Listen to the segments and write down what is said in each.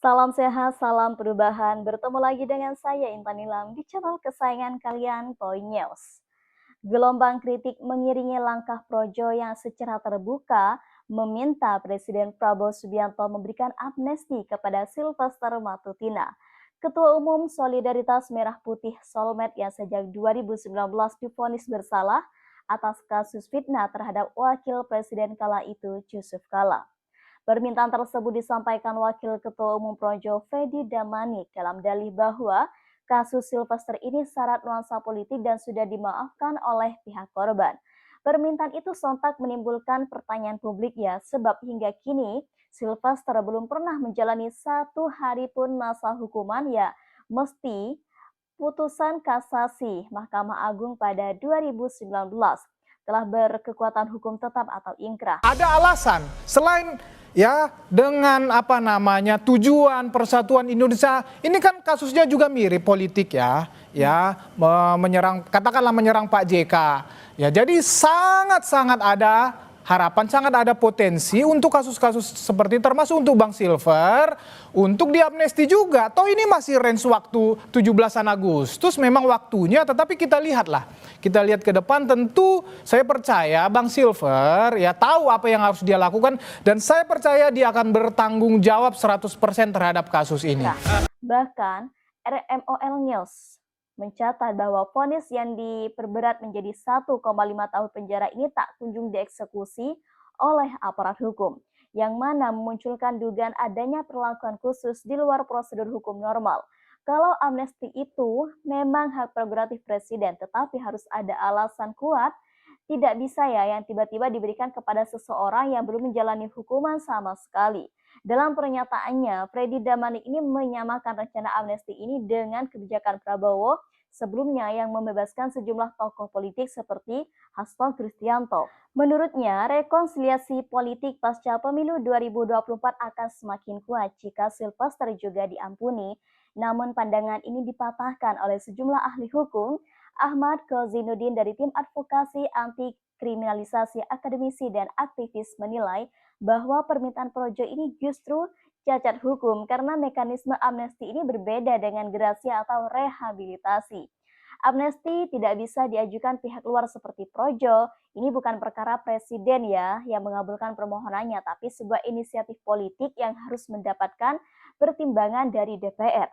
Salam sehat, salam perubahan. Bertemu lagi dengan saya Intan Nilam di channel kesayangan kalian, Poi News. Gelombang kritik mengiringi langkah Projo yang secara terbuka meminta Presiden Prabowo Subianto memberikan amnesti kepada Sylvester Matutina, Ketua Umum Solidaritas Merah Putih Solmed yang sejak 2019 divonis bersalah atas kasus fitnah terhadap Wakil Presiden kala itu Yusuf Kala. Permintaan tersebut disampaikan Wakil Ketua Umum Projo Fedi Damanik dalam dalih bahwa kasus Sylvester ini syarat nuansa politik dan sudah dimaafkan oleh pihak korban. Permintaan itu sontak menimbulkan pertanyaan publik ya, sebab hingga kini Sylvester belum pernah menjalani satu hari pun masa hukuman ya, mesti putusan kasasi Mahkamah Agung pada 2019 telah berkekuatan hukum tetap atau ingkrah. Ada alasan selain ya dengan tujuan persatuan Indonesia ini kan kasusnya juga mirip politik menyerang Pak JK ya, jadi sangat ada harapan, sangat ada potensi untuk kasus-kasus seperti termasuk untuk Bang Silver untuk diamnesti juga. Toh ini masih range waktu 17 Agustus memang waktunya, tetapi kita lihat ke depan. Tentu saya percaya Bang Silver ya tahu apa yang harus dia lakukan dan saya percaya dia akan bertanggung jawab 100% terhadap kasus ini. Bahkan RMOL News mencatat bahwa vonis yang diperberat menjadi 1,5 tahun penjara ini tak kunjung dieksekusi oleh aparat hukum, yang mana memunculkan dugaan adanya perlakuan khusus di luar prosedur hukum normal. Kalau amnesti itu memang hak prerogatif presiden, tetapi harus ada alasan kuat, tidak bisa ya yang tiba-tiba diberikan kepada seseorang yang belum menjalani hukuman sama sekali. Dalam pernyataannya, Freddy Damanik ini menyamakan rencana amnesti ini dengan kebijakan Prabowo sebelumnya yang membebaskan sejumlah tokoh politik seperti Hasto Kristianto. Menurutnya, rekonsiliasi politik pasca pemilu 2024 akan semakin kuat jika Sylvester juga diampuni. Namun pandangan ini dipatahkan oleh sejumlah ahli hukum. Ahmad Kozinuddin dari tim advokasi anti kriminalisasi akademisi dan aktivis menilai bahwa permintaan Projo ini justru cacat hukum karena mekanisme amnesti ini berbeda dengan gerasi atau rehabilitasi. Amnesti tidak bisa diajukan pihak luar seperti Projo. Ini bukan perkara presiden ya yang mengabulkan permohonannya, tapi sebuah inisiatif politik yang harus mendapatkan pertimbangan dari DPR.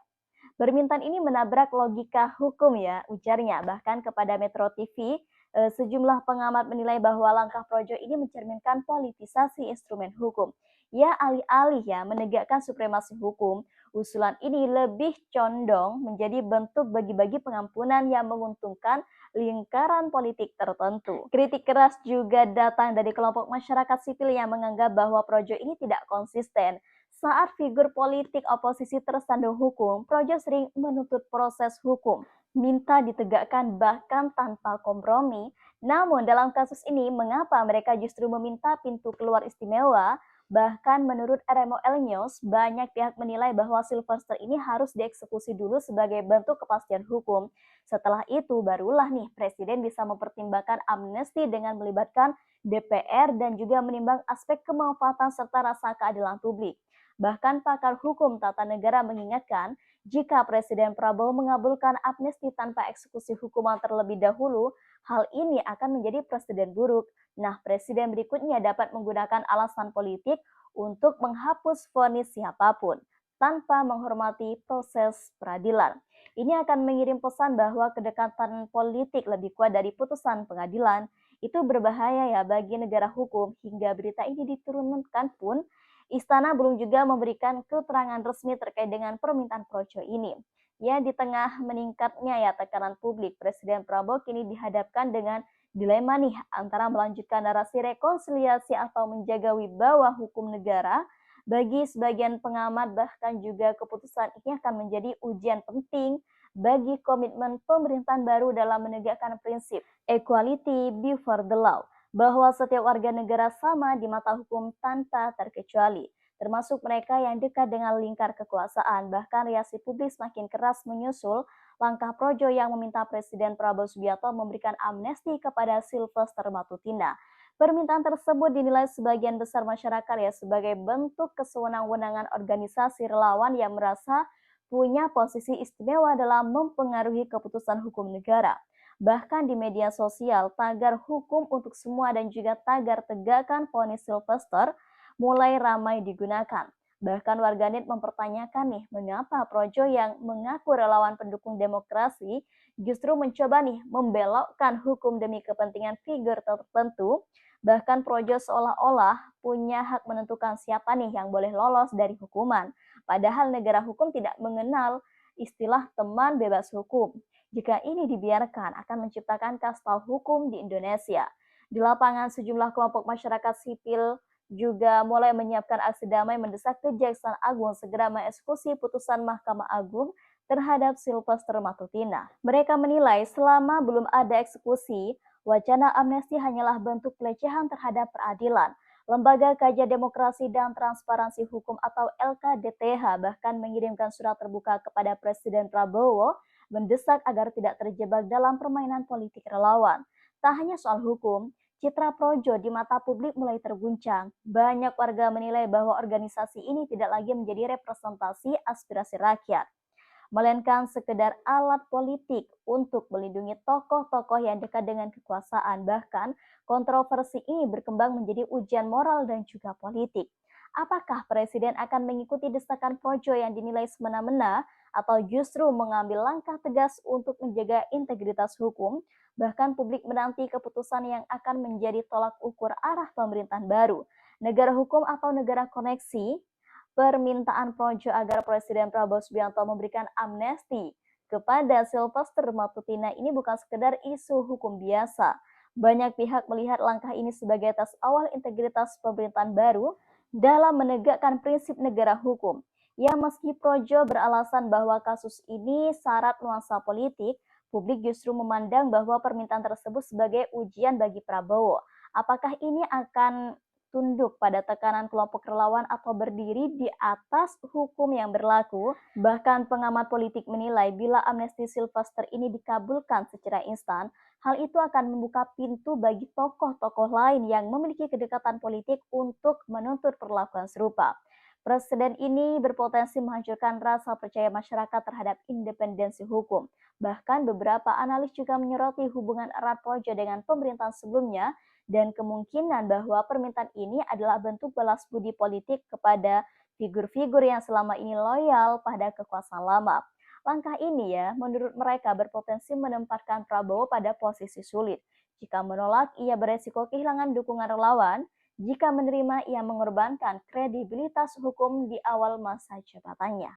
Permintaan ini menabrak logika hukum ya, ujarnya. Bahkan kepada Metro TV, sejumlah pengamat menilai bahwa langkah Projo ini mencerminkan politisasi instrumen hukum. Ya alih-alih ya menegakkan supremasi hukum, usulan ini lebih condong menjadi bentuk bagi-bagi pengampunan yang menguntungkan lingkaran politik tertentu. Kritik keras juga datang dari kelompok masyarakat sipil yang menganggap bahwa Projo ini tidak konsisten. Saat figur politik oposisi tersandung hukum, Projo sering menuntut proses hukum, minta ditegakkan bahkan tanpa kompromi. Namun dalam kasus ini, mengapa mereka justru meminta pintu keluar istimewa? Bahkan menurut RMOL News, banyak pihak menilai bahwa Sylvester ini harus dieksekusi dulu sebagai bentuk kepastian hukum. Setelah itu, barulah nih Presiden bisa mempertimbangkan amnesti dengan melibatkan DPR dan juga menimbang aspek kemanfaatan serta rasa keadilan publik. Bahkan pakar hukum tata negara mengingatkan, jika Presiden Prabowo mengabulkan amnesti tanpa eksekusi hukuman terlebih dahulu, hal ini akan menjadi presiden buruk. Nah, presiden berikutnya dapat menggunakan alasan politik untuk menghapus vonis siapapun tanpa menghormati proses peradilan. Ini akan mengirim pesan bahwa kedekatan politik lebih kuat dari putusan pengadilan. Itu berbahaya ya bagi negara hukum. Hingga berita ini diturunkan pun, Istana belum juga memberikan keterangan resmi terkait dengan permintaan Projo ini. Ya, di tengah meningkatnya ya tekanan publik, Presiden Prabowo kini dihadapkan dengan dilema nih antara melanjutkan narasi rekonsiliasi atau menjaga wibawa hukum negara. Bagi sebagian pengamat, bahkan juga keputusan ini akan menjadi ujian penting bagi komitmen pemerintahan baru dalam menegakkan prinsip equality before the law, bahwa setiap warga negara sama di mata hukum tanpa terkecuali, termasuk mereka yang dekat dengan lingkar kekuasaan. Bahkan reaksi publik semakin keras menyusul langkah Projo yang meminta Presiden Prabowo Subianto memberikan amnesti kepada Sylvester Matutina. Permintaan tersebut dinilai sebagian besar masyarakat ya sebagai bentuk kesewenang-wenangan organisasi relawan yang merasa punya posisi istimewa dalam mempengaruhi keputusan hukum negara. Bahkan di media sosial, tagar hukum untuk semua dan juga tagar tegakkan vonis Sylvester mulai ramai digunakan. Bahkan warganet mempertanyakan nih, mengapa Projo yang mengaku relawan pendukung demokrasi justru mencoba nih membelokkan hukum demi kepentingan figur tertentu. Bahkan Projo seolah-olah punya hak menentukan siapa nih yang boleh lolos dari hukuman. Padahal negara hukum tidak mengenal istilah teman bebas hukum. Jika ini dibiarkan akan menciptakan kasta hukum di Indonesia. Di lapangan sejumlah kelompok masyarakat sipil juga mulai menyiapkan aksi damai mendesak Kejaksaan Agung segera mengeksekusi putusan Mahkamah Agung terhadap Sylvester Matutina. Mereka menilai selama belum ada eksekusi, wacana amnesti hanyalah bentuk pelecehan terhadap peradilan. Lembaga Kajian Demokrasi dan Transparansi Hukum atau LKDTH bahkan mengirimkan surat terbuka kepada Presiden Prabowo mendesak agar tidak terjebak dalam permainan politik relawan. Tak hanya soal hukum, citra Projo di mata publik mulai terguncang. Banyak warga menilai bahwa organisasi ini tidak lagi menjadi representasi aspirasi rakyat, melainkan sekedar alat politik untuk melindungi tokoh-tokoh yang dekat dengan kekuasaan. Bahkan kontroversi ini berkembang menjadi ujian moral dan juga politik. Apakah Presiden akan mengikuti desakan Projo yang dinilai semena-mena atau justru mengambil langkah tegas untuk menjaga integritas hukum? Bahkan publik menanti keputusan yang akan menjadi tolak ukur arah pemerintahan baru. Negara hukum atau negara koneksi? Permintaan Projo agar Presiden Prabowo Subianto memberikan amnesti kepada Sylvester Matutina ini bukan sekedar isu hukum biasa. Banyak pihak melihat langkah ini sebagai tes awal integritas pemerintahan baru dalam menegakkan prinsip negara hukum. Ya, meski Projo beralasan bahwa kasus ini syarat nuansa politik, publik justru memandang bahwa permintaan tersebut sebagai ujian bagi Prabowo. Apakah ini akan tunduk pada tekanan kelompok relawan atau berdiri di atas hukum yang berlaku? Bahkan pengamat politik menilai bila amnesti Sylvester ini dikabulkan secara instan, hal itu akan membuka pintu bagi tokoh-tokoh lain yang memiliki kedekatan politik untuk menuntut perlakuan serupa. Presiden ini berpotensi menghancurkan rasa percaya masyarakat terhadap independensi hukum. Bahkan beberapa analis juga menyoroti hubungan erat Projo dengan pemerintahan sebelumnya dan kemungkinan bahwa permintaan ini adalah bentuk balas budi politik kepada figur-figur yang selama ini loyal pada kekuasaan lama. Langkah ini ya, menurut mereka berpotensi menempatkan Prabowo pada posisi sulit. Jika menolak, ia beresiko kehilangan dukungan relawan. Jika menerima, ia mengorbankan kredibilitas hukum di awal masa jabatannya.